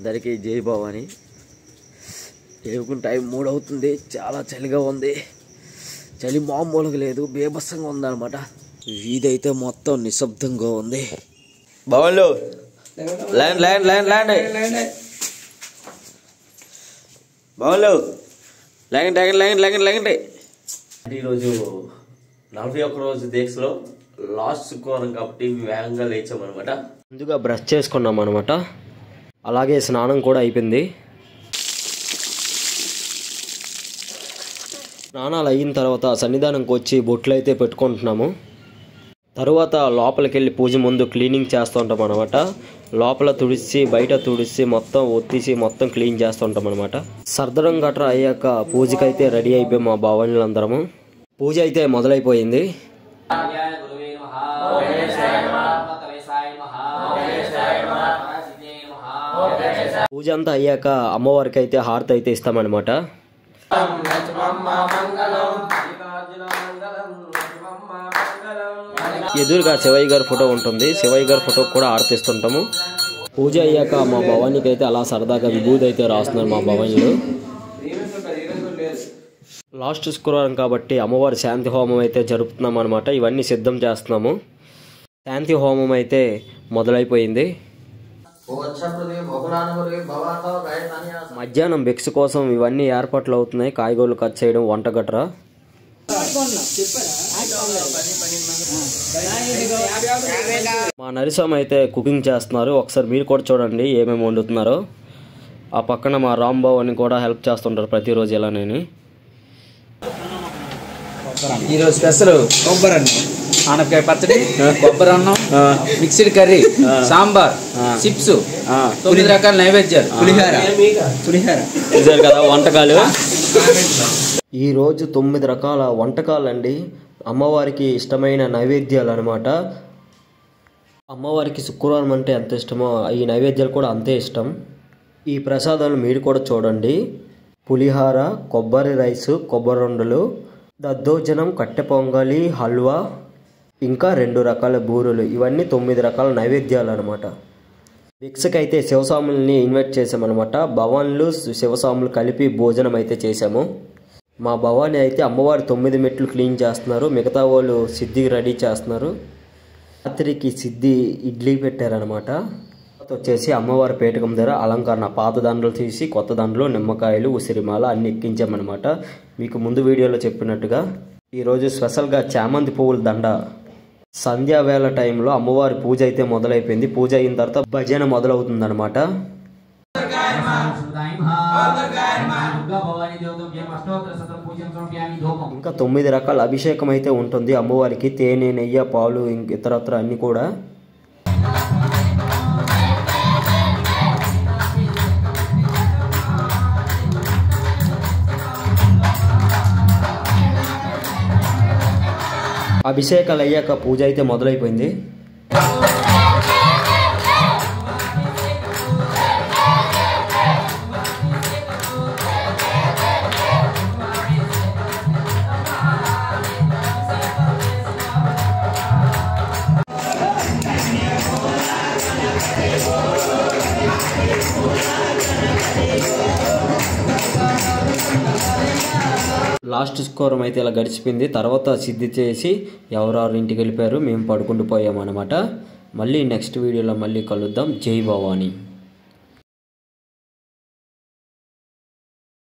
అందరికీ జై భవాని. లేవుకుని టైం 3 అవుతుంది. చాలా చలిగా ఉంది. చలి మామూలుగా లేదు, బేభత్సంగా ఉందన్నమాట. వీధి అయితే మొత్తం నిశ్శబ్దంగా ఉంది. భవన్లు ల్యాండ్ ల్యాండ్ ల్యాండ్ ల్యాండ్ భవన్లు లాగండి లాగండి లాగండి లాగండి లాగండి. ఈరోజు 41 రోజు దీక్షలో లాస్ట్ శుక్రవారం కాబట్టి వేగంగా లేచామన్నమాట. ముందుగా బ్రష్ చేసుకున్నాం అనమాట. అలాగే స్నానం కూడా అయిపోయింది. స్నానాలు అయిన తర్వాత సన్నిధానంకి వచ్చి బొట్లు అయితే పెట్టుకుంటున్నాము. తర్వాత లోపలికి వెళ్ళి పూజ ముందు క్లీనింగ్ చేస్తూ ఉంటాం అనమాట. లోపల తుడిచి బయట తుడిచి మొత్తం ఒత్తిసి మొత్తం క్లీన్ చేస్తూ ఉంటాం అనమాట. సర్దడం గట్రా అయ్యాక పూజకైతే రెడీ అయిపోయి మా భావనులందరము. పూజ అయితే మొదలైపోయింది. పూజ అంతా అయ్యాక అమ్మవారికి అయితే హారతి అయితే ఇస్తామన్నమాట. ఎదురుగా శివయ్య గారి ఫోటో ఉంటుంది. శివయ్య గారి ఫోటో కూడా ఆర్తిస్తుంటాము. పూజ అయ్యాక మా భవానికి అయితే అలా సరదాగా విభూది అయితే రాస్తున్నారు మా భవానీలు. లాస్ట్ శుక్రవారం కాబట్టి అమ్మవారి శాంతి హోమం అయితే జరుపుతున్నాం అనమాట. ఇవన్నీ సిద్ధం చేస్తున్నాము. శాంతి హోమం అయితే మొదలైపోయింది. మధ్యాహ్నం భిక్ష కోసం ఇవన్నీ ఏర్పాట్లు అవుతున్నాయి. కాయగూరలు కట్ చేయడం, వంట గట్రా. మా నరిస్వామి అయితే కుకింగ్ చేస్తున్నారు. ఒకసారి మీరు కూడా చూడండి ఏమేమి వండుతున్నారో. ఆ పక్కన మా రాంబాబు అని కూడా హెల్ప్ చేస్తుంటారు ప్రతిరోజు ఇలా. నేను ఈరోజు స్పెషల్ కొబ్బరి అన్నం, ఆనపకాయ పచ్చడి, కొబ్బరి అన్నం, మిక్స్డ్ కర్రీ, సాంబార్, చిప్స్, 9 రకాల నైవేద్యాలు, పులిహార చూసారు కదా వంటకాలు. ఈరోజు 9 రకాల వంటకాలు అండి. అమ్మవారికి ఇష్టమైన నైవేద్యాలు అనమాట. అమ్మవారికి శుక్రవారం అంటే ఎంత ఇష్టమో ఈ నైవేద్యాలు కూడా అంతే ఇష్టం. ఈ ప్రసాదాలు మీరు కూడా చూడండి. పులిహార, కొబ్బరి రైసు, కొబ్బరి ఉండలు, దద్దోజనం, కట్టె పొంగలి, హల్వా, ఇంకా 2 రకాల బూరెలు. ఇవన్నీ 9 రకాల నైవేద్యాలు అనమాట. భిక్షకైతే శివస్వాముల్ని ఇన్వైట్ చేసామన్నమాట. భవాన్లు శివస్వాములు కలిపి భోజనం అయితే చేసాము. మా భవాని అయితే అమ్మవారి 9 మెట్లు క్లీన్ చేస్తున్నారు. మిగతా వాళ్ళు సిద్ధికి రెడీ చేస్తున్నారు. రాత్రికి సిద్ధి ఇడ్లీ పెట్టారనమాట. వచ్చేసి అమ్మవారి పేటకం దగ్గర అలంకరణ, పాత దండలు తీసి కొత్త దండలు, నిమ్మకాయలు, ఉసిరిమాల అన్ని ఎక్కించామన్నమాట. మీకు ముందు వీడియోలో చెప్పినట్టుగా ఈరోజు స్పెషల్గా చామంతి పువ్వుల దండ. సంధ్యావేళ టైంలో అమ్మవారి పూజ అయితే మొదలైపోయింది. పూజ అయిన తర్వాత భజన మొదలవుతుందన్నమాట. ఇంకా 9 రకాల అభిషేకం అయితే ఉంటుంది అమ్మవారికి. తేనె, నెయ్యి, పాలు, ఇతరత్ర అన్ని కూడా. అభిషేకాలు అయ్యాక పూజ అయితే మొదలైపోయింది. లాస్ట్ స్కోరం అయితే ఇలా గడిచిపోయింది. తర్వాత సిద్ధి చేసి ఎవరెవరు ఇంటికి వెళ్ళిపోయారు. మేము పడుకుంటూ పోయామన్నమాట. మళ్ళీ నెక్స్ట్ వీడియోలో మళ్ళీ కలుద్దాం. జై భవాని.